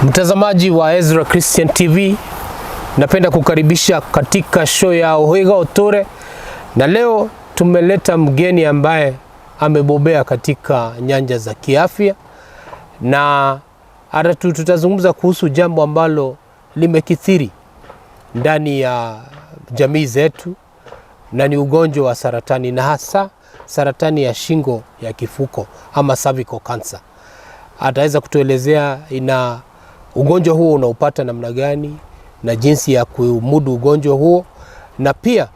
Mtazamaji wa Ezra Christian TV, napenda kukaribisha katika show ya Uhiga Uture, na leo tumeleta mgeni ambaye amebobea katika nyanja za kiafya, na hata tutazungumza kuhusu jambo ambalo limekithiri ndani ya jamii zetu, na ni ugonjwa wa saratani, na hasa saratani ya shingo ya kifuko ama cervical cancer. Ataweza kutuelezea ugonjwa huo unaupata namna gani na jinsi ya kumudu ugonjwa huo, na pia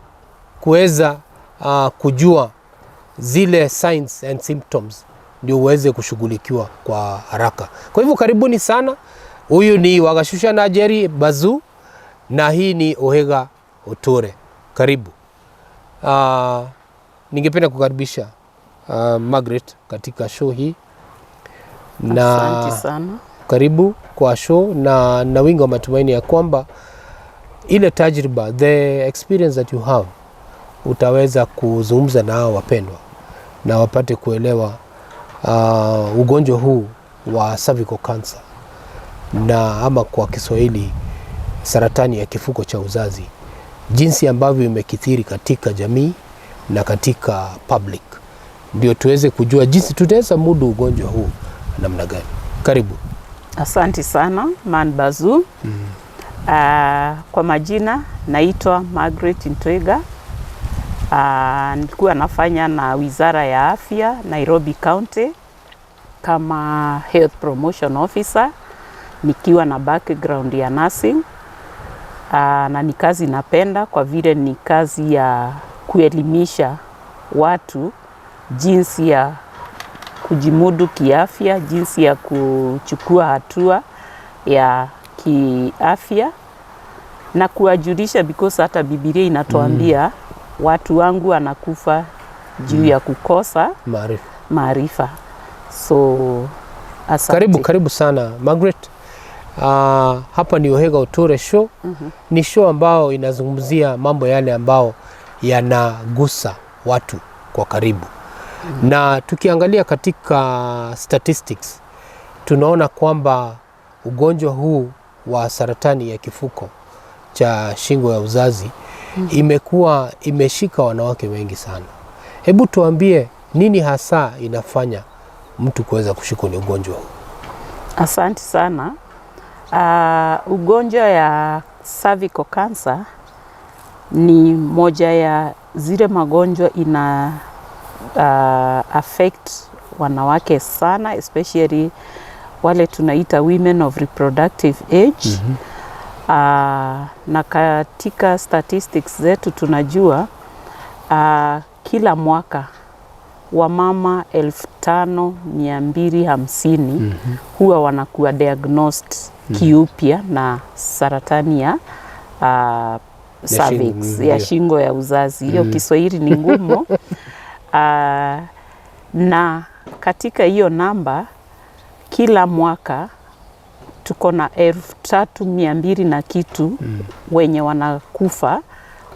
kuweza kujua zile signs and symptoms ndio uweze kushughulikiwa kwa haraka. Kwa hivyo karibuni sana. Huyu ni Gachucha na Njeri Bazuu, na hii ni Uhiga Uture. Karibu. Ningependa kukaribisha Margaret katika show hii. Asante sana. Karibu kwa show, na wingi wa matumaini ya kwamba ile tajriba, the experience that you have, utaweza kuzungumza na hao wapendwa na wapate kuelewa ugonjwa huu wa cervical cancer, na ama kwa Kiswahili saratani ya kifuko cha uzazi, jinsi ambavyo imekithiri katika jamii na katika public, ndio tuweze kujua jinsi tutaweza mudu ugonjwa huu namna gani. Karibu. Asante sana, Bazuu. Kwa majina naitwa Margaret Uhiga. Nilikuwa nafanya na Wizara ya Afya Nairobi County kama Health Promotion Officer, nikiwa na background ya nursing. Na ni kazi napenda kwa vile ni kazi ya kuelimisha watu jinsi ya kujimudu kiafya, jinsi ya kuchukua hatua ya kiafya na kuwajulisha, because hata Biblia inatuambia watu wangu wanakufa juu ya kukosa maarifa. So asante. Karibu sana Margaret. Hapa ni Uhiga Uture show. Ni show ambao inazungumzia mambo yale ambao yanagusa watu kwa karibu. Na tukiangalia katika statistics, tunaona kwamba ugonjwa huu wa saratani ya kifuko cha shingo ya uzazi imeshika wanawake wengi sana. Hebu tuambie, nini hasa inafanya mtu kuweza kushikwa ni ugonjwa huu? Asante sana. Ugonjwa ya cervical cancer ni moja ya zile magonjwa ina affect wanawake sana, especially wale tunaita women of reproductive age. Na katika statistics zetu tunajua kila mwaka wamama 5250 huwa wanakuwa diagnosed kiupya na saratani ya cervix, ya shingo ya uzazi. Hiyo Kiswahili ni ngumu. Na katika hiyo namba kila mwaka tuko na 3200 na kitu wenye wanakufa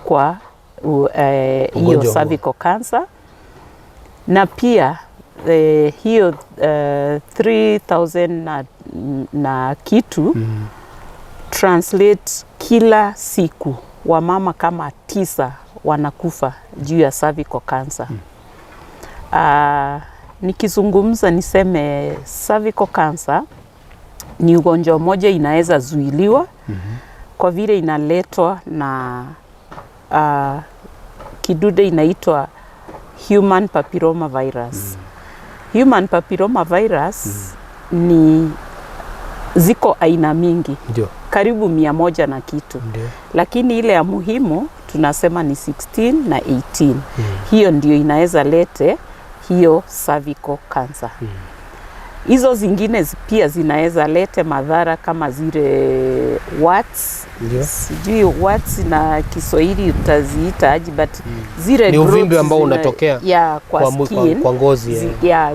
kwa hiyo cervical cancer, na pia hiyo 3000 na kitu translate kila siku wamama kama 9 wanakufa juu ya cervical cancer. Nikizungumza niseme cervical cancer ni ugonjwa moja inaweza zuiliwa kwa vile inaletwa na kidude inaitwa human papilloma virus. Human papilloma virus ni ziko aina mingi. Ndio. Karibu 100 na kitu. Ndio. Lakini ile ya muhimu tunasema ni 16 na 18. Hiyo ndio inaweza lete hiyo cervical cancer. Hizo zingine pia zinaweza lete madhara kama zile warts. Sijui warts na Kiswahili utaziita aje, but zile ni uvimbe ambao unatokea kwa skin, kwa ngozi.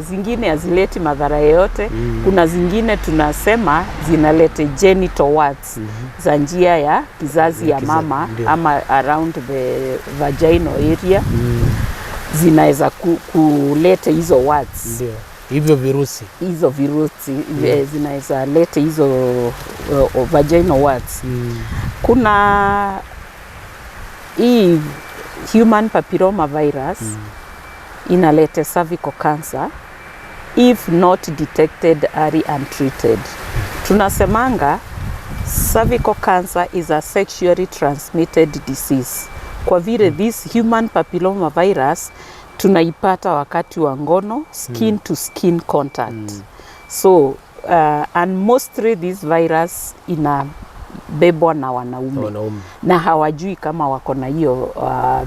Zingine hazileti madhara yoyote. Kuna zingine tunasema zinalete genital warts za njia ya kizazi ya mama ama around the vaginal area. Zinaweza kuleta hizo warts. hivyo virusi. Hizo virusi zinaweza lete hizo vaginal warts. Kuna hii human papilloma virus inalete cervical cancer if not detected early and treated. Tunasemanga cervical cancer is a sexually transmitted disease. Kwa vile this human papilloma virus tunaipata wakati wa ngono, skin to skin contact. So and mostly this virus inabebwa na wanaume na hawajui kama wako na hiyo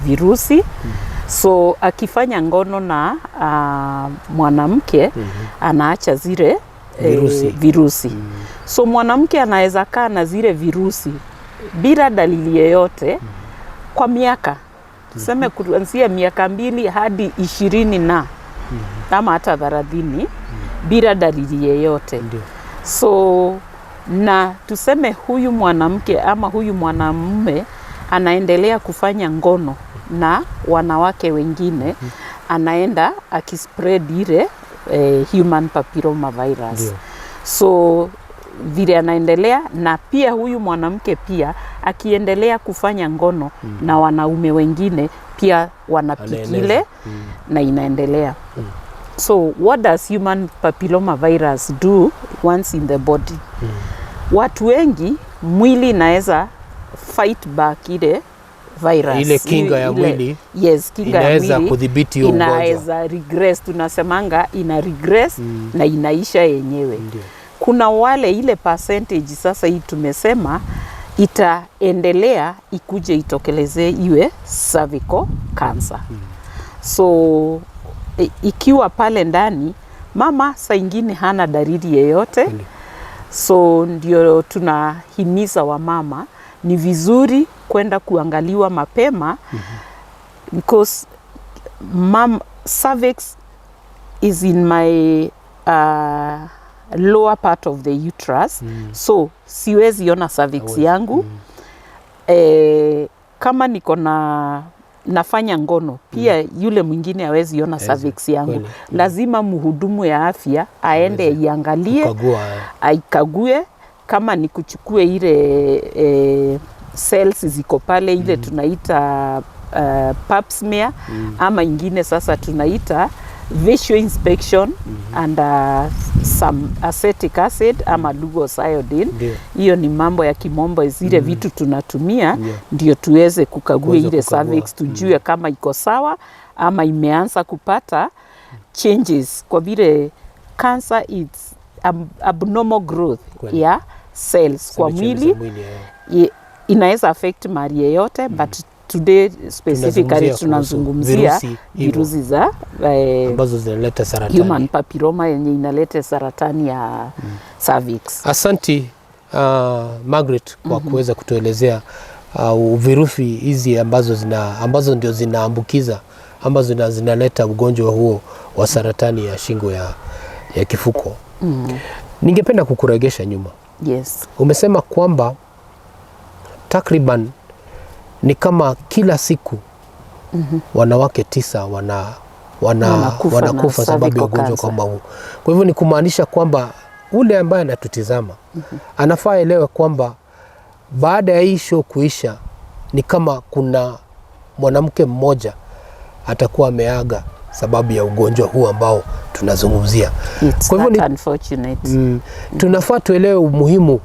virusi. So akifanya ngono na mwanamke anaacha zile virusi. So mwanamke anaweza kaa na zile virusi bila dalili yoyote kwa miaka, tuseme kuanzia miaka 2 hadi 20 na ama hata 30 bila dalili yoyote. So na tuseme huyu mwanamke ama huyu mwanamume anaendelea kufanya ngono na wanawake wengine, anaenda akispread ile human papilloma virus. So vile anaendelea, na pia huyu mwanamke pia akiendelea kufanya ngono na wanaume wengine pia wanapikile na inaendelea. So what does human papilloma virus do once in the body? Watu wengi mwili inaweza fight back ile virus, ile kinga ya mwili. Yes, kinga ya mwili inaweza kudhibiti ugonjwa, inaweza regress, tunasemanga ina regress na inaisha yenyewe. Kuna wale ile percentage sasa hii tumesema itaendelea ikuje itokeleze iwe cervical cancer. So ikiwa pale ndani mama saa ingine hana dalili yoyote, so ndio tunahimiza wamama ni vizuri kwenda kuangaliwa mapema, because cervix is in my lower part of the uterus. So siwezi ona cervix yangu. Kama niko nafanya ngono pia yule mwingine hawezi ona cervix yangu. Lazima mhudumu ya afya aende iangalie, aikague, kama ni kuchukue ile cells ziko pale ile tunaita pap smear, ama ingine sasa tunaita visual inspection and some acetic acid ama Lugos iodine. Hiyo ni mambo ya kimombo, zile vitu tunatumia ndio tuweze kukagua ile cervix, tujue kama iko sawa ama imeanza kupata changes, kwa vile cancer is abnormal growth ya cells kwa mwili. Inaweza affect mali yoyote, but today specifically tunazungumzia virusi za ambazo zinaleta saratani, human papilloma yenye inaleta saratani ya cervix. Asanti Margaret kwa kuweza kutuelezea virusi hizi ambazo ndio zinaambukiza, ambazo zinaleta ugonjwa huo wa saratani ya shingo ya kifuko. Ningependa kukuregesha nyuma. Yes. Umesema kwamba takriban ni kama kila siku wanawake 9 wanakufa sababu ya ugonjwa kama huu. Kwa hivyo ni kumaanisha kwamba ule ambaye anatutizama anafaa elewe kwamba baada ya hii show kuisha ni kama kuna mwanamke mmoja atakuwa ameaga sababu ya ugonjwa huu ambao tunazungumzia. Kwa hivyo ni unfortunate. Tunafaa tuelewe umuhimu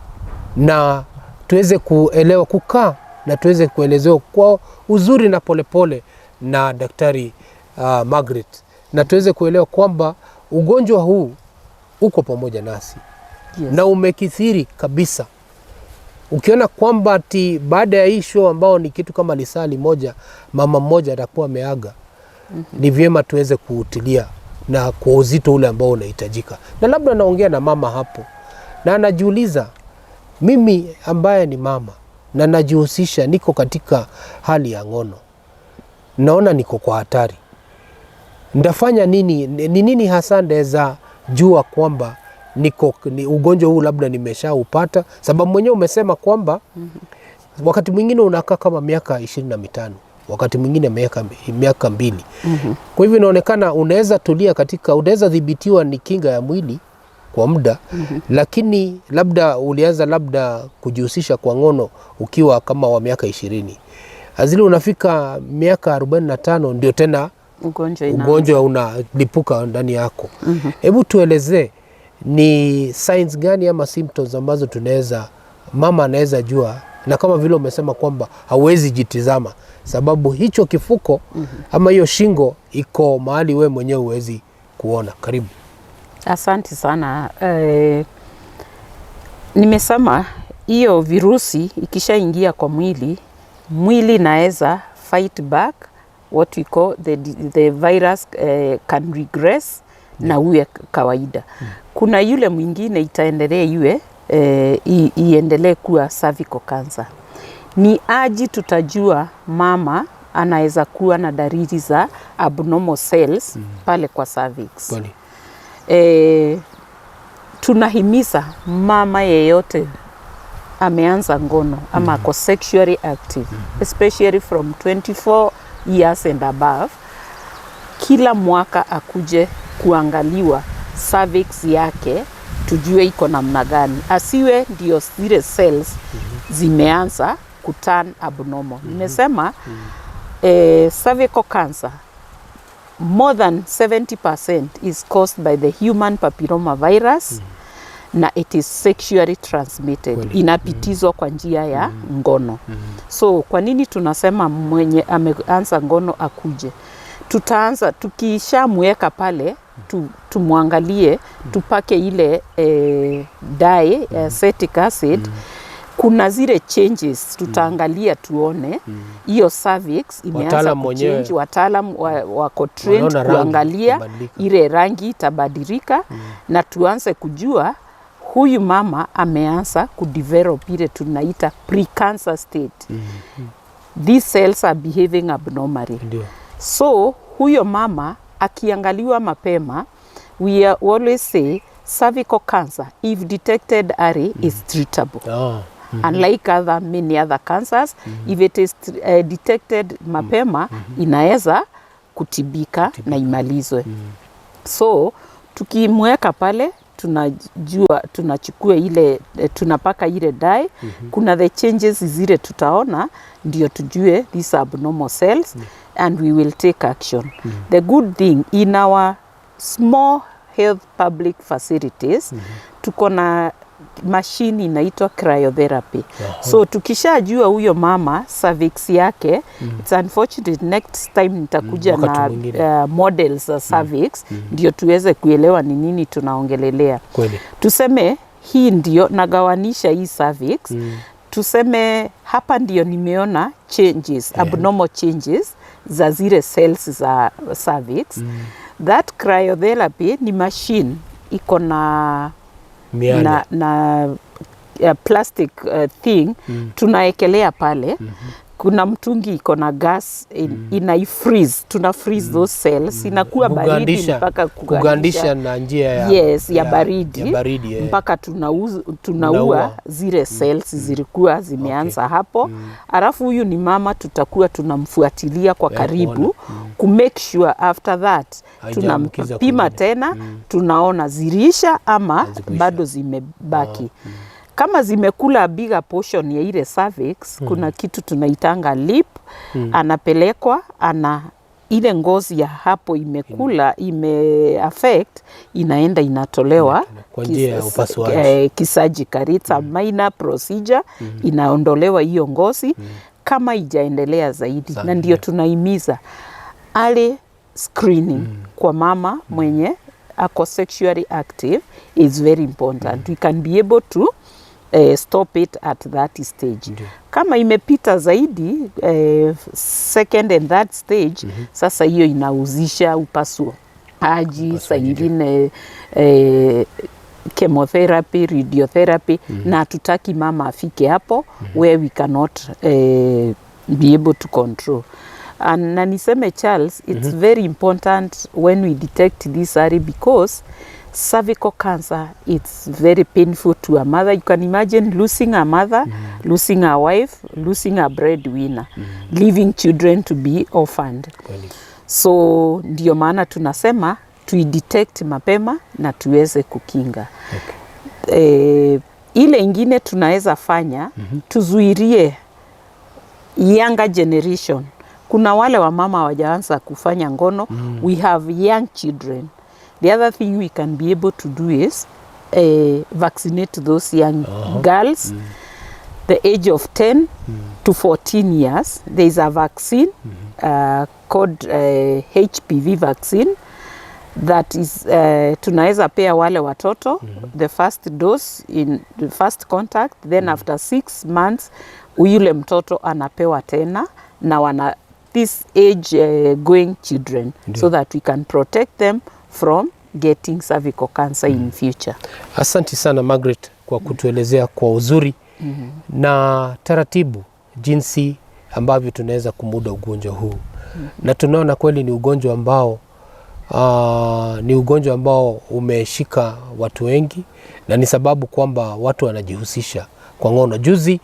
na tuweze kuelewa kukaa na tuweze kuelezewa kwa uzuri na polepole na Daktari Margaret, na tuweze kuelewa kwamba ugonjwa huu uko pamoja nasi. Na umekithiri kabisa. Ukiona kwamba baada ya hii show ambao ni kitu kama lisali moja mama mmoja atakuwa ameaga, ni vyema tuweze kuutilia na kwa uzito ule ambao unahitajika. Na labda naongea na mama hapo na anajiuliza, mimi ambaye ni mama na najihusisha, niko katika hali ya ngono, naona niko kwa hatari, ndafanya nini? Ni nini hasa ndaweza jua kwamba ni ugonjwa huu labda nimeshaupata? Sababu mwenyewe umesema kwamba wakati mwingine unakaa kama miaka 25 wakati mwingine miaka 2. Kwa hivyo inaonekana unaweza dhibitiwa ni kinga ya mwili kwa muda, lakini labda ulianza kujihusisha kwa ngono ukiwa kama wa miaka 20. Azili unafika miaka 45 ndio tena ugonjwa unalipuka ndani yako. Hebu tuelezee ni signs gani ama symptoms ambazo mama anaweza jua, na kama vile umesema kwamba hauwezi jitizama sababu hicho kifuko ama hiyo shingo iko mahali we mwenyewe huwezi kuona. Karibu. Asante sana. Nimesema hiyo virusi ikishaingia kwa mwili naweza fight back, what we call the virus can regress na uwe kawaida. Kuna yule mwingine itaendelea iendelee kuwa cervical cancer. Ni aji tutajua mama anaweza kuwa na dalili za abnormal cells pale kwa cervix. Tunahimiza mama yeyote ameanza ngono ama ako sexually active, especially from 24 years and above, kila mwaka akuje kuangaliwa cervix yake tujue iko namna gani. Asiwe ndio zile cells zimeanza kuturn abnormal. Nimesema cervical cancer more than 70% is caused by the human papilloma virus na it is sexually transmitted. Inapitizwa kwa njia ya ngono. So kwa nini tunasema mwenye ameanza ngono akuje? Tutaanza tukishamweka pale tumwangalie, tupake ile dye acetic acid. Kuna zile changes tutaangalia tuone hiyo cervix imeanza kuchange. Wataalamu wako trained kuangalia ile rangi itabadilika na tuanze kujua huyu mama ameanza kudevelop ile tunaita pre-cancer state. These cells are behaving abnormally. So huyo mama akiangaliwa mapema, we always say cervical cancer if detected early is treatable. Unlike many other cancers, if it is detected mapema, inaweza kutibika na imalizwe. So tukimweka pale tunachukua ile tunapaka ile dye. Kuna the changes zile tutaona ndio tujue these abnormal cells and we will take action. The good thing in our small health public facilities tuko na machine inaitwa cryotherapy. So tukishajua huyo mama cervix yake, it's unfortunate next time nitakuja na models za cervix ndio tuweze kuelewa ni nini tunaongelelea. Tuseme hii ndio nagawanisha hii cervix. Tuseme hapa ndio nimeona changes, abnormal changes za zile cells za cervix. That cryotherapy ni machine iko na plastic thing tunaekelea pale. Kuna mtungi iko na gas freeze. Tuna freeze those cells, inakuwa baridi mpaka kugandisha na njia ya baridi mpaka tunaua zile cells zilikuwa zimeanza hapo. Alafu huyu ni mama tutakuwa tunamfuatilia kwa karibu ku make sure after that tunampima tena tunaona zilisha ama bado zimebaki. Kama zimekula bigger portion ya ile cervix, kuna kitu tunaitanga lip, anapelekwa, ile ngozi ya hapo imekula, affect, inaenda inatolewa kwa njia ya upasuaji. Kisurgical, it's a minor procedure, inaondolewa hiyo ngozi kama ijaendelea zaidi. Na ndio tunahimiza early screening kwa mama mwenye ako sexually active is very important. We can be able to stop it at that stage. Kama imepita zaidi second and third stage, sasa hiyo inauzisha upasuaji, saa ingine chemotherapy, radiotherapy, na hatutaki mama afike hapo where we cannot be able to control. Na niseme Charles, it's very important when we detect this early because cervical cancer, it's very painful to a mother. You can imagine losing a mother, losing a wife, losing a breadwinner, leaving children to be orphaned. So ndio maana tunasema tuidetect mapema na tuweze kukinga. Ile ingine tunaweza fanya, tuzuirie younger generation. Kuna wale wa mama hawajaanza kufanya ngono, we have young children. The other thing we can be able to do is vaccinate those young girls, the age of 10 to 14 years. There is a vaccine called HPV vaccine that is tunaweza pea wale watoto the first dose in the first contact, then after 6 months yule mtoto anapewa tena na wana this age going children so that we can protect them from getting cervical cancer in future. Asante sana Margaret kwa kutuelezea kwa uzuri na taratibu jinsi ambavyo tunaweza kumuda ugonjwa huu. Na tunaona kweli ni ugonjwa ambao umeshika watu wengi, na ni sababu kwamba watu wanajihusisha kwa ngono. Juzi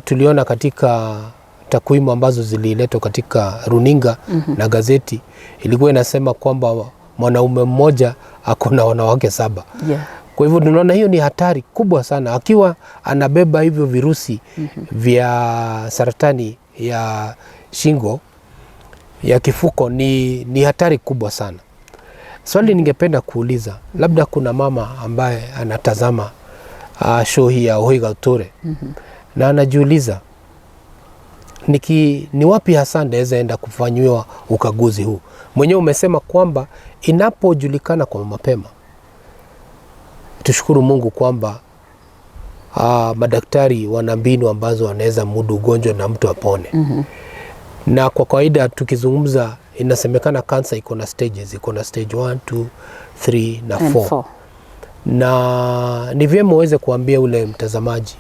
tuliona katika takwimu ambazo zililetwa katika runinga na gazeti, ilikuwa inasema kwamba mwanaume mmoja akona wanawake 7. Kwa hivyo tunaona hiyo ni hatari kubwa sana. Akiwa anabeba hivyo virusi vya saratani ya shingo ya kifuko ni hatari kubwa sana. Swali ningependa kuuliza, labda kuna mama ambaye anatazama show hii ya Uhiga Uture na anajiuliza ni wapi hasa ndaweza enda kufanyiwa ukaguzi huu. Mwenyewe umesema kwamba inapojulikana kwa mapema. Tushukuru Mungu kwamba madaktari wana mbinu ambazo wanaweza mudu ugonjwa na mtu apone. Na kwa kawaida tukizungumza, inasemekana cancer iko na stages, iko na stage 1, 2, 3 na 4. Na ni vyema uweze kuambia ule mtazamaji,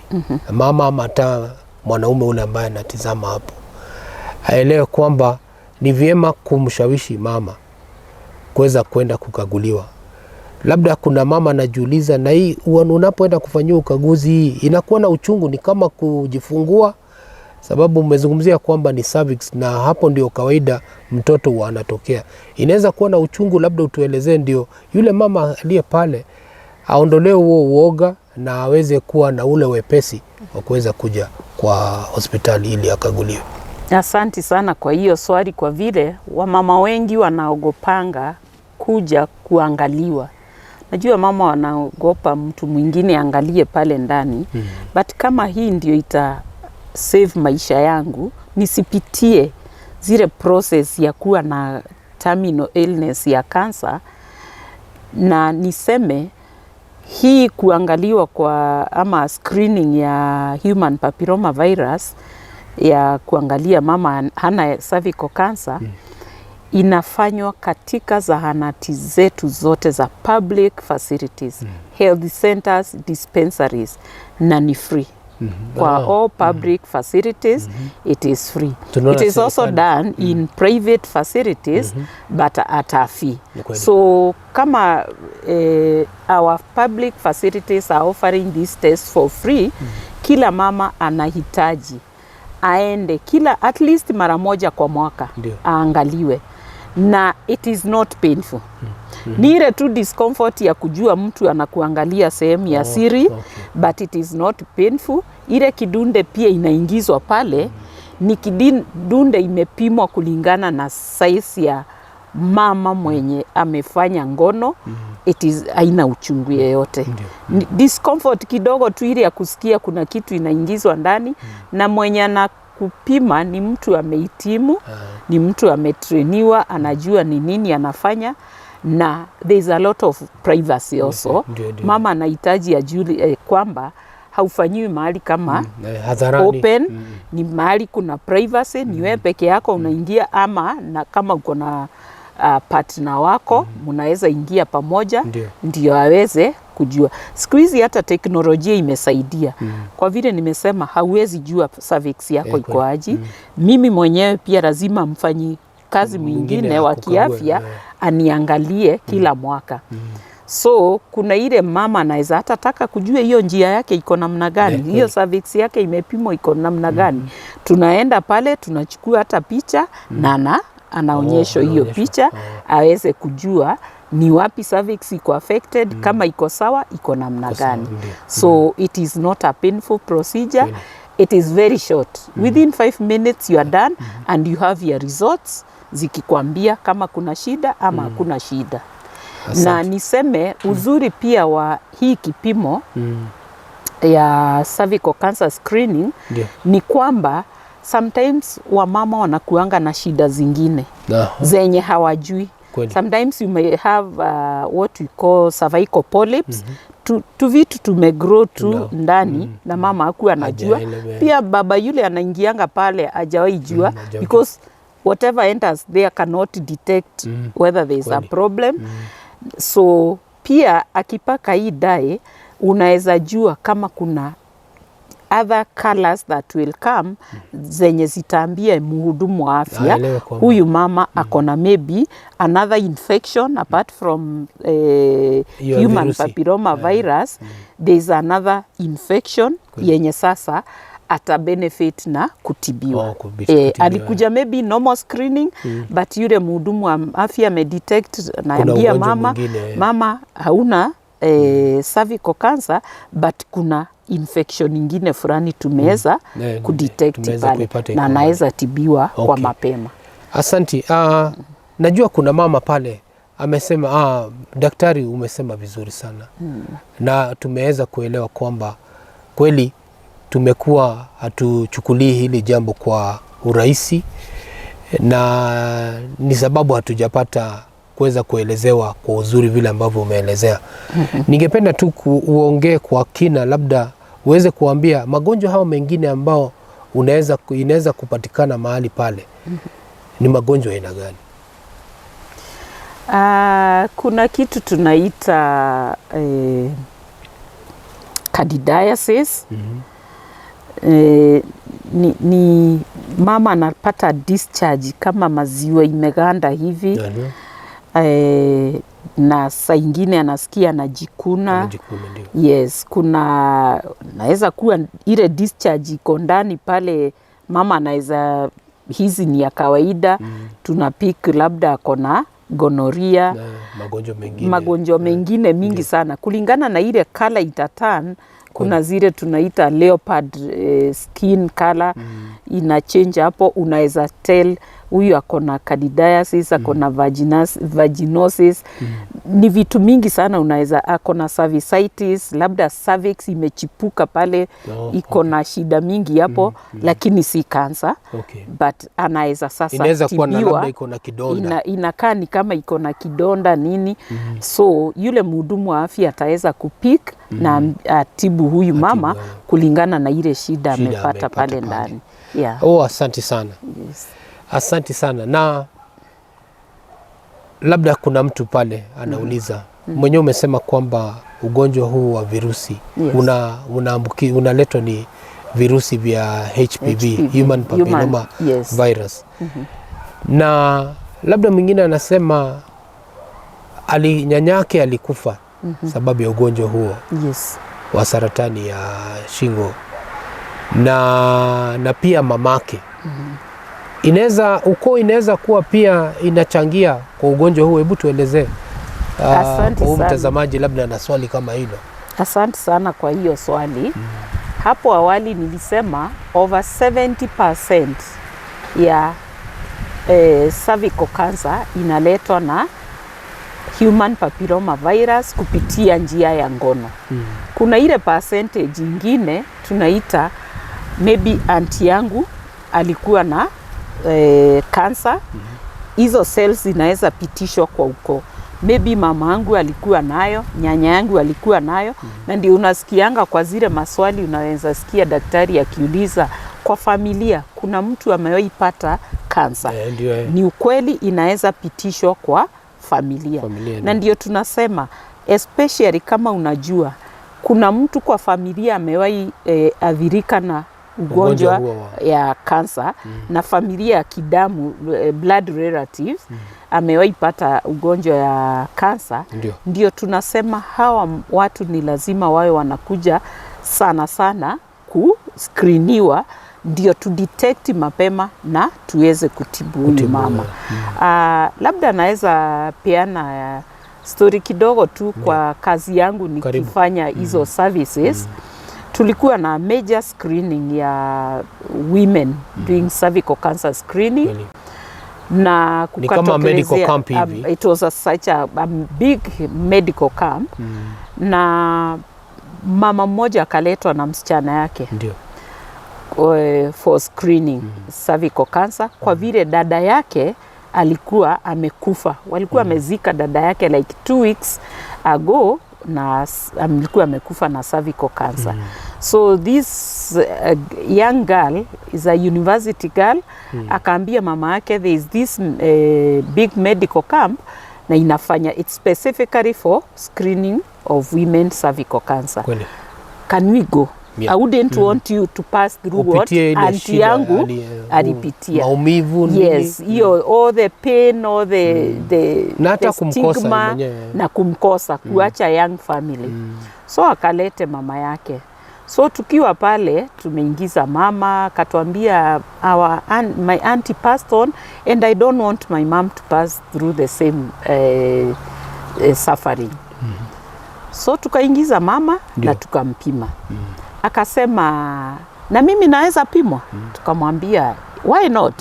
mama ama hata mwanaume ule ambaye anatizama hapo, aelewe kwamba ni vyema kumshawishi mama kuweza kwenda kukaguliwa. Labda kuna mama anajiuliza, na hii unapoenda kufanyia ukaguzi hii inakuwa na uchungu, ni kama kujifungua? Sababu umezungumzia kwamba ni cervix na hapo ndio kawaida mtoto anatokea. Inaweza kuwa na uchungu, labda utuelezee ndio yule mama aliye pale aondolewe huo uoga na aweze kuwa na ule wepesi wa kuweza kuja kwa hospitali ili akaguliwe. Asante sana kwa hiyo swali, kwa vile wamama wengi wanaogopanga kuja kuangaliwa. Najua mama wanaogopa mtu mwingine angalie pale ndani, but kama hii ndio ita save maisha yangu, nisipitie zile process ya kuwa na terminal illness ya cancer, na niseme hii kuangaliwa kwa ama screening ya human papilloma virus ya kuangalia mama hana cervical cancer inafanywa katika zahanati zetu zote za public facilities, health centers, dispensaries, na ni free. Kwa all public facilities, it is free. It is also done in private facilities, but at a fee. So kama our public facilities are offering this test for free, kila mama anahitaji aende at least mara moja kwa mwaka aangaliwe, na it is not painful. Ni ile tu discomfort ya kujua mtu anakuangalia sehemu ya siri, but it is not painful. Ile kidunde pia inaingizwa pale, ni kidunde imepimwa kulingana na size ya mama mwenye amefanya ngono. It is haina uchungu yeyote. Discomfort kidogo tu ile ya kusikia kuna kitu inaingizwa ndani, na mwenye anakupima ni mtu amehitimu, ni mtu ametrainiwa, anajua ni nini anafanya, na there is a lot of privacy also. Mama anahitaji ajue kwamba haufanyiwi mahali kama open, ni mahali kuna privacy, ni wewe peke yako unaingia, ama na kama uko na partner wako mnaweza ingia pamoja, ndio aweze kujua. Siku hizi hata teknolojia imesaidia. Kwa vile nimesema hauwezi jua cervix yako iko aje. Mimi mwenyewe pia lazima mfanyi kazi mwingine wa kiafya aniangalie kila mwaka. So kuna ile mama anaweza hata taka kujua hiyo njia yake iko namna gani, hiyo cervix yake imepimwa iko namna gani. Tunaenda pale tunachukua hata picha na anaonyeshwa hiyo picha aweze kujua ni wapi cervix iko affected, kama iko sawa iko namna gani. So it is not a painful procedure. It is very short. Within 5 minutes you are done and you have your results zikikwambia kama kuna shida ama hakuna shida. Na niseme uzuri pia wa hii kipimo ya cervical cancer screening ni kwamba sometimes wamama wanakuanga na shida zingine zenye hawajui. Sometimes you may have what we call cervical polyps. Tu vitu tumegrow tu ndani na mama hakuwa anajua. Pia baba yule anaingianga pale hajawahi jua because whatever enters there cannot detect whether there is a problem. So pia akipaka hii dye unaweza jua kama kuna other colors that will come zenye zitaambia mhudumu wa afya huyu mama akona maybe another infection apart from human papilloma virus. There is another infection yenye sasa ata benefit na kutibiwa. Alikuja maybe normal screening but yule mhudumu wa afya medetect naambia mama hauna cervical cancer but kuna infection nyingine fulani tumeweza kudetect pale na anaweza tibiwa kwa mapema. Asanti. Najua kuna mama pale amesema daktari umesema vizuri sana. Na tumeweza kuelewa kwamba kweli tumekuwa hatuchukulii hili jambo kwa urahisi na ni sababu hatujapata kuweza kuelezewa kwa uzuri vile ambavyo umeelezea. Ningependa tu uongee kwa kina, labda uweze kuambia magonjwa hao mengine ambao inaweza kupatikana mahali pale ni magonjwa aina gani? Kuna kitu tunaita candidiasis. Ni mama anapata discharge kama maziwa imeganda hivi. Na saa ingine anasikia anajikuna. Yes, kuna naweza kuwa ile discharge iko ndani pale, mama anaweza hizi ni ya kawaida. Tunapik labda akona gonorrhea, magonjwa mengine mingi sana kulingana na ile kala itatan. Kuna zile tunaita leopard skin color ina change hapo, unaweza tell huyu akona candidiasis, akona vaginosis. Ni vitu mingi sana, unaweza akona cervicitis, labda cervix imechipuka pale, ikona shida mingi hapo lakini si cancer. But anaweza sasa inaweza kuwa na labda ikona kidonda. Inakaa ni kama ikona kidonda nini. So yule mhudumu wa afya ataweza kupik na atibu huyu mama kulingana na ile shida amepata pale ndani. Asante sana. Asante sana. Na labda kuna mtu pale anauliza, mwenyewe umesema kwamba ugonjwa huu wa virusi unaletwa ni virusi vya HPV, human papilloma virus. Na labda mwingine anasema nyanyake alikufa sababu ya ugonjwa huo wa saratani ya shingo na pia mamake. Inaweza kuwa pia inachangia kwa ugonjwa huu. Hebu tuelezee kwa mtazamaji labda na swali kama hilo. Asante sana kwa hiyo swali. Hapo awali nilisema over 70% ya cervical cancer inaletwa na human papilloma virus kupitia njia ya ngono. Kuna ile percentage ingine tunaita maybe aunti yangu alikuwa na cancer. Hizo cells zinaweza pitishwa kwa ukoo. Maybe mama yangu alikuwa nayo, nyanya yangu alikuwa nayo. Na ndio unasikianga kwa zile maswali unaweza sikia daktari akiuliza kwa familia kuna mtu amewahi pata cancer. Ni ukweli inaweza pitishwa kwa familia. Na ndio tunasema especially kama unajua kuna mtu kwa familia amewahi adhirika na ugonjwa ya kansa na familia ya kidamu, blood relatives amewahi pata ugonjwa ya kansa, ndio tunasema hawa watu ni lazima wawe wanakuja sana kuscreeniwa, ndio tu detect mapema na tuweze kutibu huyu mama. Labda naweza peana story kidogo tu kwa kazi yangu nikifanya hizo services. Tulikuwa na major screening ya women doing cervical cancer screening. Na kama medical camp hivi. It was such a big medical camp. Na mama mmoja akaletwa na msichana yake. Ndio. For screening cervical cancer kwa vile dada yake alikuwa amekufa. Walikuwa amezika dada yake like 2 weeks ago na alikuwa amekufa na cervical cancer. So this young girl is a university girl. Akaambia mama yake there is this big medical camp na inafanya it specifically for screening of women cervical cancer. Can we go? I wouldn't want you to pass through what auntie yangu alipitia. Maumivu nini? Yes, all the pain, all the stigma na kumkosa, kuacha young family. So akalete mama yake. So tukiwa pale tumeingiza mama, katuambia my auntie passed on and I don't want my mom to pass through the same suffering. So tukaingiza mama na tukampima. Akasema na mimi naweza pimwa. Tukamwambia why not?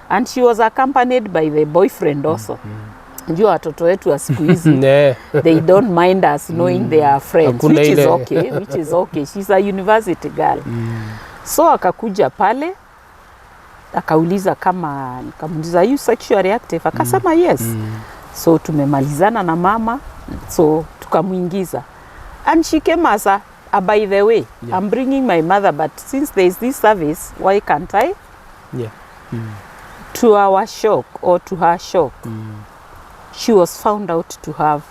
And she was accompanied by the boyfriend also. Njua watoto wetu wa siku hizi they don't mind us knowing they are friends, which is okay. She's a university girl. So akakuja pale akauliza nikamuuliza are you sexually active? Akasema yes. So tumemalizana na mama, so tukamuingiza. And she came as by the way, I'm bringing my mother, but since there is this service, why can't I? To our shock, or to her shock, she was found out to have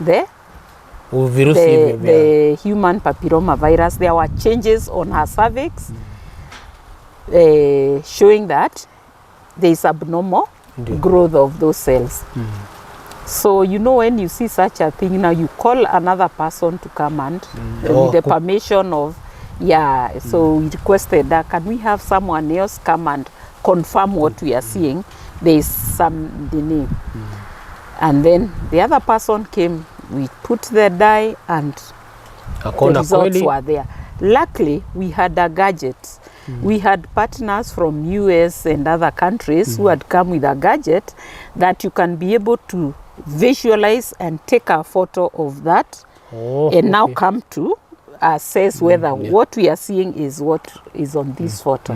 the human papilloma virus. There were changes on her cervix showing that there is abnormal growth of those cells. So, you know, when you see such a thing, now you call another person to come and with the permission of, so we requested that, can we have someone else come and confirm what we are seeing? There is some delay. And then the other person came, we put the dye and the results were there. Luckily, we had a gadget. We had partners from US and other countries who had come with a gadget that you can be able to visualize and take a photo of that now come to assess whether what we are seeing is what is on this photo.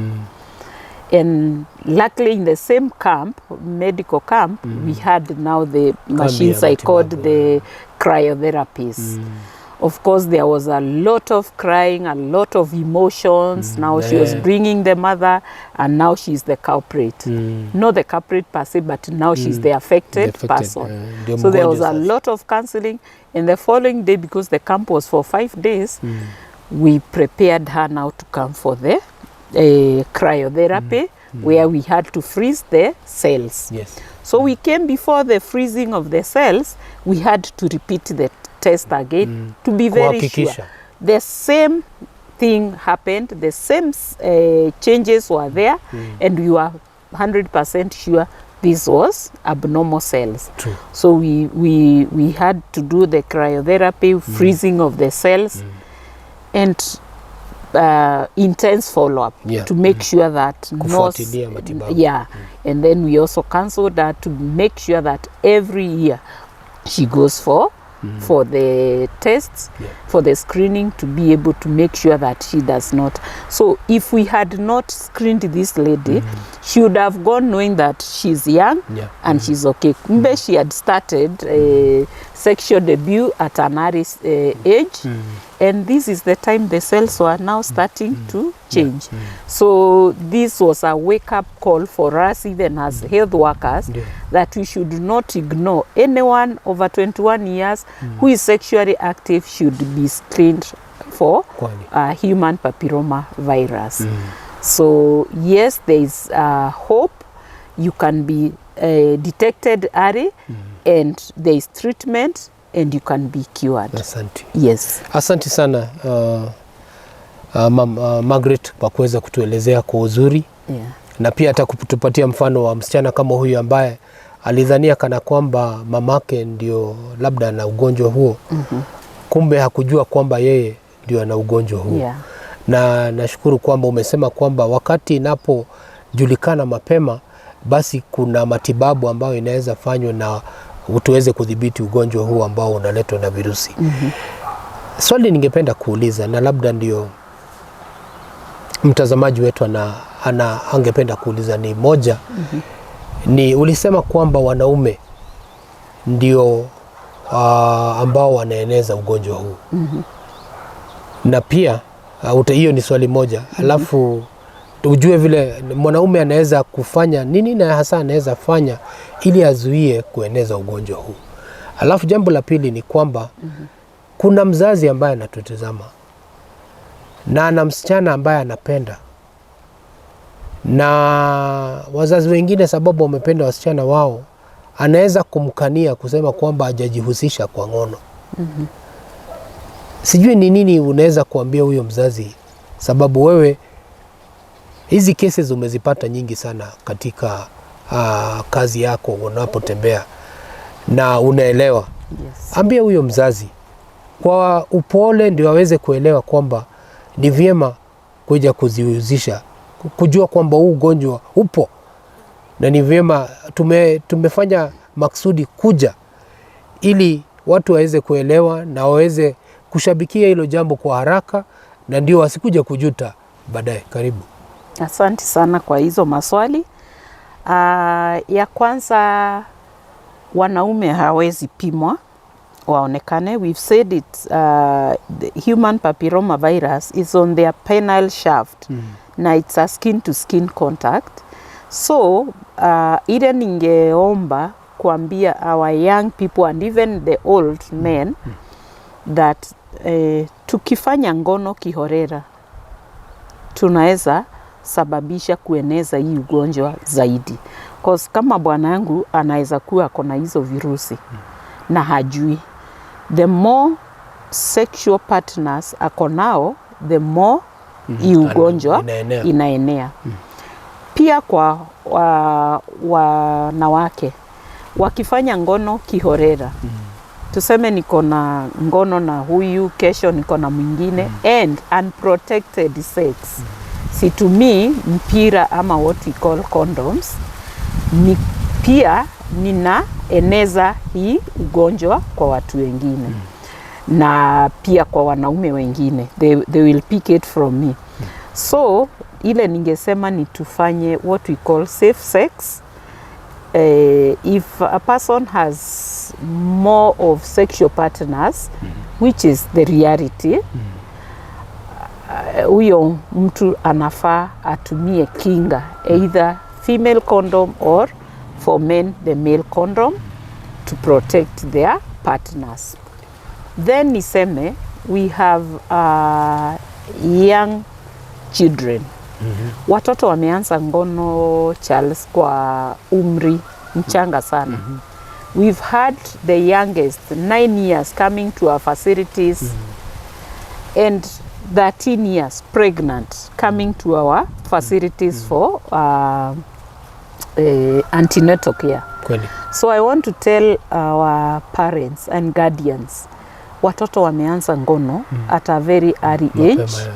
And luckily in the same camp, medical camp, we had now the machines I called the cryotherapies. Of course, there was a lot of crying, a lot of emotions. Now she was bringing the mother, and now she's the culprit. Not the culprit per se, but now she's the affected person. So there was a lot of counseling. And the following day, because the camp was for 5 days, we prepared her now to come for the cryotherapy, where we had to freeze the cells. So we came before the freezing of the cells, we had to repeat the test again to be very sure. The same thing happened, the same changes were there, and we were 100% sure this was abnormal cells. So we had to do the cryotherapy, freezing of the cells, and intense follow-up to make sure that and then we also cancelled that to make sure that every year she goes for the tests, for the screening, to be able to make sure that she does not. So if we had not screened this lady, she would have gone knowing that she's young and she's okay. Kumbe she had started sexual debut at an early age, and this is the time the cells were now starting to change. So this was a wake-up call for us, even as health workers, that we should not ignore anyone over 21 years who is sexually active should be screened for human papilloma virus. So yes, there is hope. You can be detected early and there is treatment and you can be cured. Asante. Yes. Asante sana Margaret kwa kuweza kutuelezea kwa uzuri. Yeah. Na pia hata kutupatia mfano wa msichana kama huyu ambaye alidhania kana kwamba mamake ndio labda na ugonjwa huo. Kumbe hakujua kwamba yeye ndio ana ugonjwa huo. Yeah. Na nashukuru kwamba umesema kwamba wakati inapojulikana mapema, basi kuna matibabu ambayo inaweza fanywa na tuweze kudhibiti ugonjwa huu ambao unaletwa na virusi. Swali ningependa kuuliza, na labda ndio mtazamaji wetu angependa kuuliza, ni moja, ni ulisema kwamba wanaume ndio ambao wanaeneza ugonjwa huu. Na pia hiyo ni swali moja. Alafu ujue vile mwanaume anaweza kufanya nini na hasa anaweza fanya ili azuie kueneza ugonjwa huu. Alafu jambo la pili ni kwamba kuna mzazi ambaye anatutazama na ana msichana ambaye anapenda, na wazazi wengine sababu wamependa wasichana wao anaweza kumkania kusema kwamba hajajihusisha kwa ngono. Sijui ni nini unaweza kuambia huyo mzazi, sababu wewe hizi cases umezipata nyingi sana katika kazi yako unapotembea na unaelewa. Yes. Ambia huyo mzazi kwa upole ndio aweze kuelewa kwamba ni vyema kuja kuzihusisha, kujua kwamba huu ugonjwa upo na ni vyema tumefanya maksudi kuja ili watu waweze kuelewa na waweze kushabikia hilo jambo kwa haraka, na ndio wasikuja kujuta baadaye. Karibu. Asante sana kwa hizo maswali. Ya kwanza, wanaume hawezi pimwa waonekane. We've said it, the human papilloma virus is on their penile shaft. Na it's a skin to skin contact. So ile ningeomba kuambia our young people and even the old men that tukifanya ngono kihorera tunaweza sababisha kueneza hii ugonjwa zaidi. Cause kama bwana yangu anaweza kuwa akona hizo virusi na hajui. The more sexual partners ako nao, the more hii ugonjwa inaenea. Pia kwa wanawake wakifanya ngono kihorera, tuseme niko na ngono na huyu, kesho niko na mwingine, and unprotected sex, situmii mpira ama what we call condoms, ni pia ninaeneza hii ugonjwa kwa watu wengine. Na pia kwa wanaume wengine, they will pick it from me. So ile ningesema ni tufanye what we call safe sex. If a person has more of sexual partners, which is the reality, huyo mtu anafaa atumie kinga, either female condom or for men the male condom, to protect their partners. Then niseme we have young children. Watoto wameanza ngono Charles kwa umri mchanga sana. We've had the youngest 9 years coming to our facilities and 13 years pregnant coming to our facilities for antenatal care. So I want to tell our parents and guardians, watoto wameanza ngono at a very early age.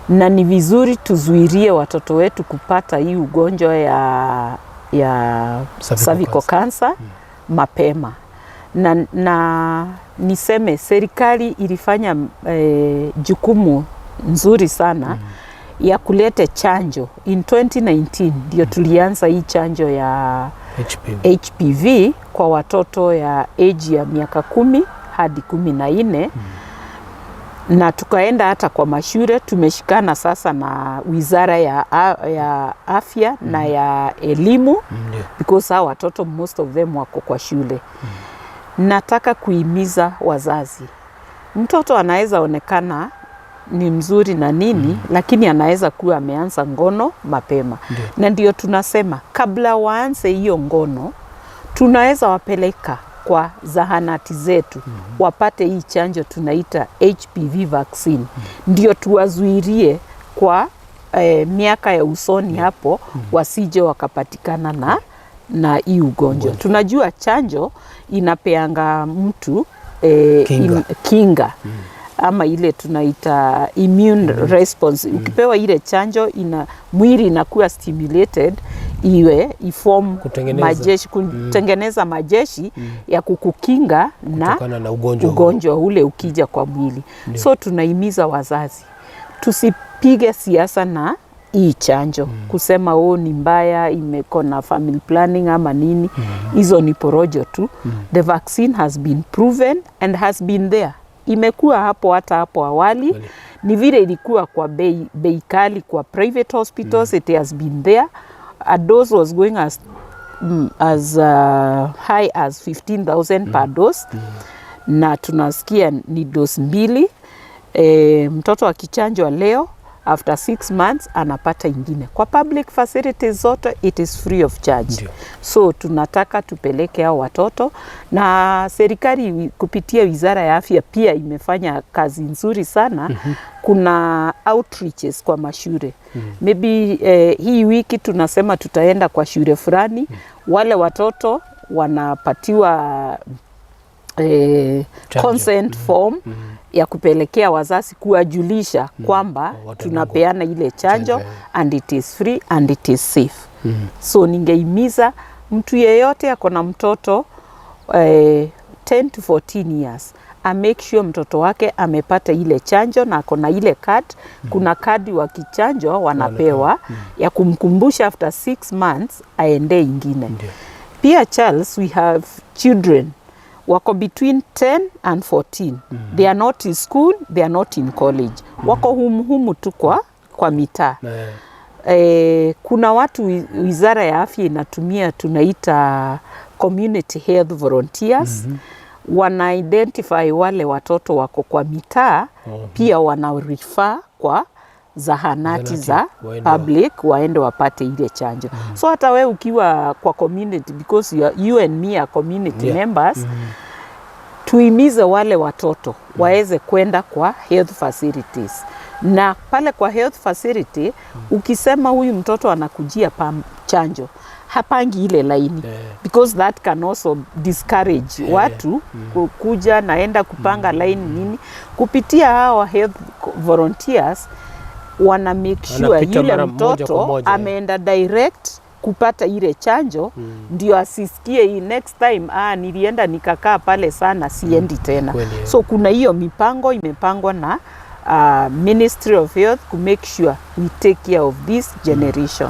Na ni vizuri tuzuirie watoto wetu kupata hii ugonjwa ya cervical cancer mapema. Na niseme serikali ilifanya jukumu nzuri sana ya kulete chanjo. In 2019 ndio tulianza hii chanjo ya HPV kwa watoto ya age ya miaka 10 hadi 14. Na tukaenda hata kwa mashule, tumeshikana sasa na wizara ya afya na ya elimu, because hao watoto most of them wako kwa shule. Nataka kuhimiza wazazi, mtoto anaweza onekana ni mzuri na nini, lakini anaweza kuwa ameanza ngono mapema. Na ndio tunasema kabla waanze hiyo ngono, tunaweza wapeleka kwa zahanati zetu wapate hii chanjo tunaita HPV vaccine. Ndio tuwazuirie kwa miaka ya usoni hapo wasije wakapatikana na hii ugonjwa. Tunajua chanjo inapeanga mtu kinga. Ama ile tunaita immune response. Ukipewa ile chanjo mwili inakuwa stimulated iform majeshi, kutengeneza majeshi ya kukukinga na ugonjwa ule ukija kwa mwili. So tunahimiza wazazi tusipige siasa na hii chanjo kusema ni mbaya, imekona family planning ama nini. Hizo ni porojo tu. The vaccine has been proven and has been there. Imekuwa hata hapo awali. Ni vile ilikuwa kwa bei kali kwa private hospitals. It has been there. A dose was going as high as 15,000 per dose. Na tunasikia ni dose 2. Mtoto akichanjwa leo, after 6 months anapata ingine. Kwa public facilities zote it is free of charge. So tunataka tupeleke hao watoto, na serikali kupitia Wizara ya Afya pia imefanya kazi nzuri sana. Kuna outreaches kwa mashule. Maybe hii wiki tunasema tutaenda kwa shule fulani. Wale watoto wanapatiwa consent form ya kupelekea wazazi kuwajulisha kwamba tunapeana ile chanjo and it is free and it is safe. So ningeimiza mtu yeyote akona mtoto 10 to 14 years make sure mtoto wake amepata ile chanjo na akona ile card. Kuna kadi wa kichanjo wanapewa ya kumkumbusha after 6 months aende ingine. Pia Charles, we have children wako between 10 and 14. They are not in school, they are not in college. Wako humu tu kwa mitaa. Kuna watu Wizara ya Afya inatumia tunaita community health volunteers. Wana identify wale watoto wako kwa mitaa, pia wana refer kwa zahanati za public waende wapate ile chanjo. So hata we ukiwa kwa community, because you and me are community members, tuimize wale watoto waeze kwenda kwa health facilities. Na pale kwa health facility, ukisema huyu mtoto anakujia chanjo, hapangi ile laini. Because that can also discourage watu kuja naenda kupanga laini nini. Kupitia hawa health volunteers, wana make sure yule mtoto ameenda direct kupata ile chanjo, ndio asisikie next time nilienda nikakaa pale sana siendi tena. So kuna hiyo mipango imepangwa na Ministry of Health to make sure we take care of this generation.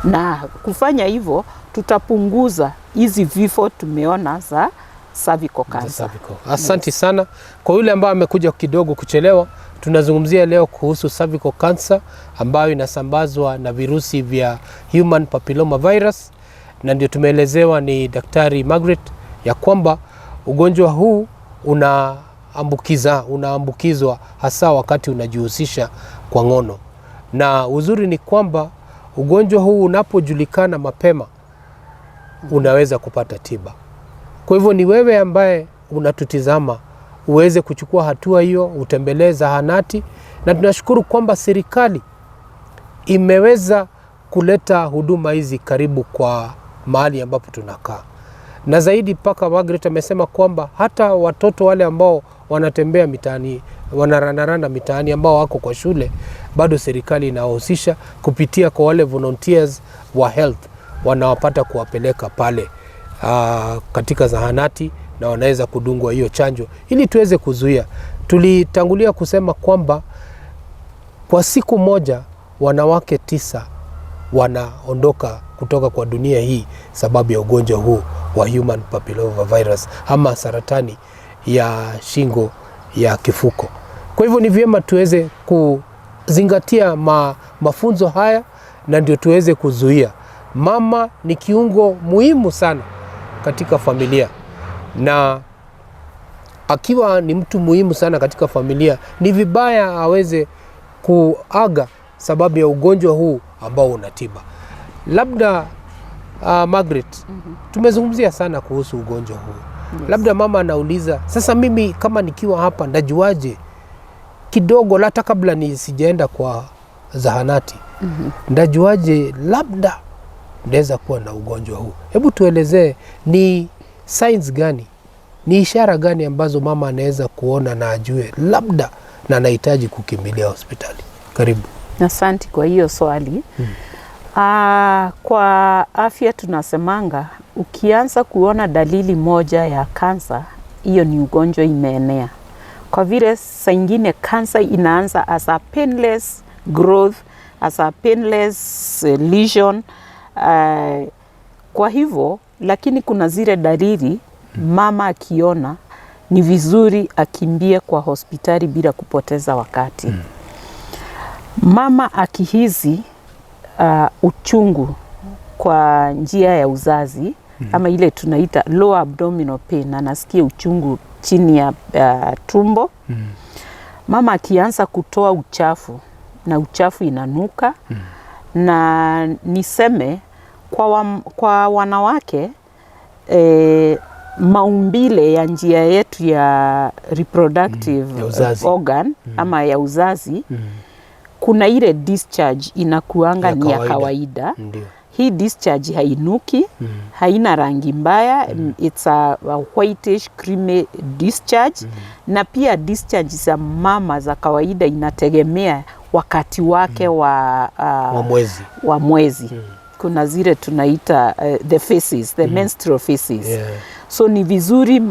Na kufanya hivyo tutapunguza hizi vifo tumeona za cervical cancer. Asante sana. Kwa yule ambaye amekuja kidogo kuchelewa, tunazungumzia leo kuhusu cervical cancer ambayo inasambazwa na virusi vya human papilloma virus, na ndio tumeelezewa ni Daktari Margaret ya kwamba ugonjwa huu unaambukizwa hasa wakati unajihusisha kwa ngono. Na uzuri ni kwamba ugonjwa huu unapojulikana mapema unaweza kupata tiba. Kwa hivyo ni wewe ambaye unatutizama uweze kuchukua hatua hiyo, utembelee zahanati, na tunashukuru kwamba serikali imeweza kuleta huduma hizi karibu kwa mahali ambapo tunakaa. Na zaidi paka Margaret amesema kwamba hata watoto wale ambao wanatembea mitaani, wanarandaranda mitaani ambao wako kwa shule, bado serikali inawahusisha kupitia kwa wale volunteers wa health, wanawapata kuwapeleka pale katika zahanati na wanaweza kudungwa hiyo chanjo ili tuweze kuzuia. Tulitangulia kusema kwamba kwa siku moja wanawake 9 wanaondoka kutoka kwa dunia hii sababu ya ugonjwa huu wa human papilloma virus ama saratani ya shingo ya kifuko. Kwa hivyo ni vyema tuweze kuzingatia mafunzo haya na ndio tuweze kuzuia. Mama ni kiungo muhimu sana katika familia, na akiwa ni mtu muhimu sana katika familia, ni vibaya aweze kuaga sababu ya ugonjwa huu ambao unatiba. Labda Margaret, tumezungumzia sana kuhusu ugonjwa huu. Yes. Labda mama anauliza, sasa mimi kama nikiwa hapa ndajuaje kidogo hata kabla nisijaenda kwa zahanati? Ndajuaje labda ndaweza kuwa na ugonjwa huu? Hebu tuelezee, ni signs gani, ni ishara gani ambazo mama anaweza kuona na ajue labda na anahitaji kukimbilia hospitali? Karibu. Asante kwa hiyo swali. Kwa afya tunasemanga ukianza kuona dalili moja ya kansa, hiyo ni ugonjwa imeenea. Kwa vile saa ingine kansa inaanza as a painless growth, as a painless lesion. Kwa hivyo, lakini kuna zile dalili mama akiona ni vizuri akimbie kwa hospitali bila kupoteza wakati. Mama akihisi uchungu kwa njia ya uzazi, ama ile tunaita lower abdominal pain, anasikia uchungu chini ya tumbo. Mama akianza kutoa uchafu na uchafu inanuka, na niseme kwa wanawake maumbile ya njia yetu ya reproductive organ ama ya uzazi, kuna ile discharge inakuanga ni ya kawaida. Hii discharge hainuki, haina rangi mbaya, it's a whitish creamy discharge. Na pia discharge za mama za kawaida inategemea wakati wake wa mwezi. Kuna zile tunaita the phases, the menstrual phases. So ni vizuri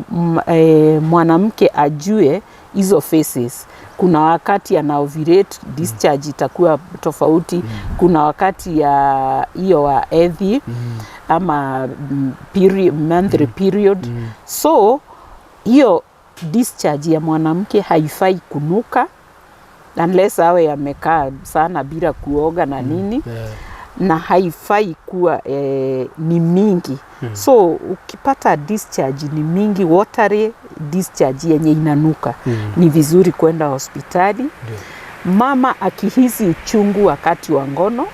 mwanamke ajue hizo phases. Kuna wakati ana ovulate, discharge itakuwa tofauti. Kuna wakati ya hiyo wa hedhi ama monthly period. So hiyo discharge ya mwanamke haifai kunuka unless awe amekaa sana bila kuoga na nini. Na haifai kuwa ni mingi. So ukipata discharge ni mingi, watery discharge yenye inanuka, ni vizuri kwenda hospitali. Mama akihisi uchungu wakati wa ngono,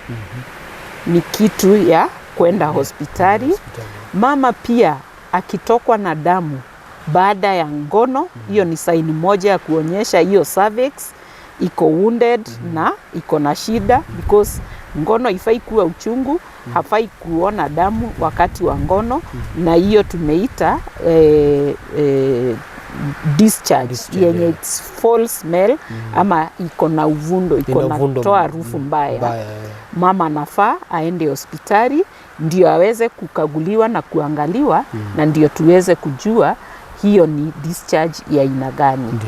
ni kitu ya kwenda hospitali. Mama pia akitokwa na damu baada ya ngono, hiyo ni saini moja ya kuonyesha hiyo cervix iko wounded na iko na shida, because ngono ifai kuwa uchungu, hafai kuona damu wakati wa ngono. Na hiyo tumeita discharge yenye it's foul smell, ama iko na uvundo, iko na toa harufu mbaya. Mama anafaa aende hospitali ndio aweze kukaguliwa na kuangaliwa, na ndio tuweze kujua hiyo ni discharge ya aina gani.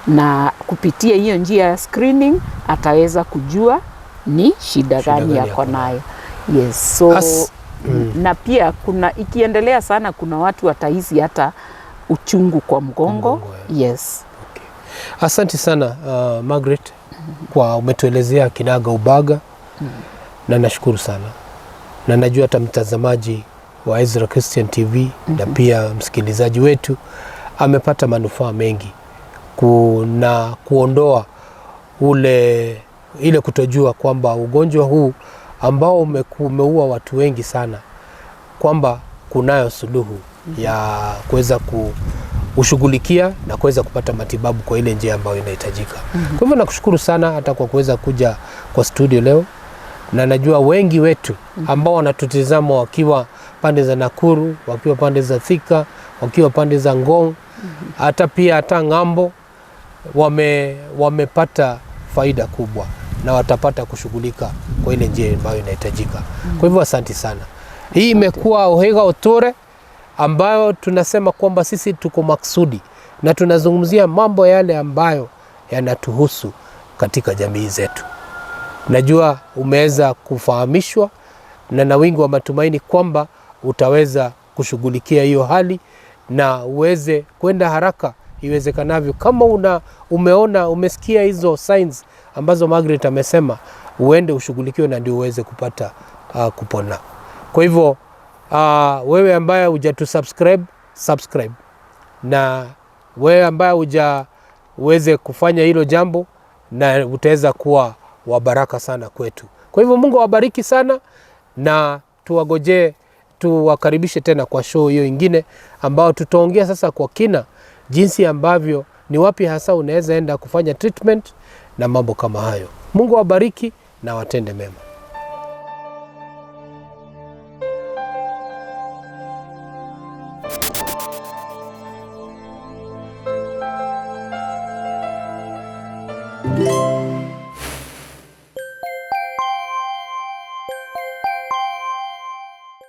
Na kupitia hiyo njia ya screening ataweza kujua ni shida gani yako nayo. Yes, so na pia kuna ikiendelea sana, kuna watu watahisi hata uchungu kwa mgongo. Yes. Asante sana Margaret kwa umetuelezea kinaga ubaga, na nashukuru sana, na najua hata mtazamaji wa Ezra Christian TV na pia msikilizaji wetu amepata manufaa mengi na kuondoa ile kutojua kwamba ugonjwa huu ambao umeua watu wengi sana, kwamba kunayo suluhu ya kuweza kushughulikia na kuweza kupata matibabu kwa ile njia ambayo inahitajika. Kwa hivyo nakushukuru sana hata kwa kuweza kuja kwa studio leo, na najua wengi wetu ambao wanatutizama wakiwa pande za Nakuru, wakiwa pande za Thika, wakiwa pande za Ngong, hata ng'ambo, wamepata faida kubwa na watapata kushughulika kwa ile njia ambayo inahitajika. Kwa hivyo asante sana. Hii imekuwa Uhiga Uture, ambayo tunasema kwamba sisi tuko maksudi na tunazungumzia mambo yale ambayo yanatuhusu katika jamii zetu. Najua umeweza kufahamishwa na wingi wa matumaini kwamba utaweza kushughulikia hiyo hali na uweze kwenda haraka iwezekanavyo. Kama umesikia hizo signs ambazo Margaret amesema, uende ushughulikiwe na ndio uweze kupata kupona. Kwa hivyo wewe ambaye hujatusubscribe, subscribe na wewe ambaye hujaweze kufanya hilo jambo, na utaweza kuwa wa baraka sana kwetu. Kwa hivyo Mungu awabariki sana, na tuwakaribishe tena kwa show hiyo ingine ambao tutaongea sasa kwa kina jinsi ambavyo ni wapi hasa unaweza enda kufanya treatment na mambo kama hayo. Mungu awabariki na watende mema.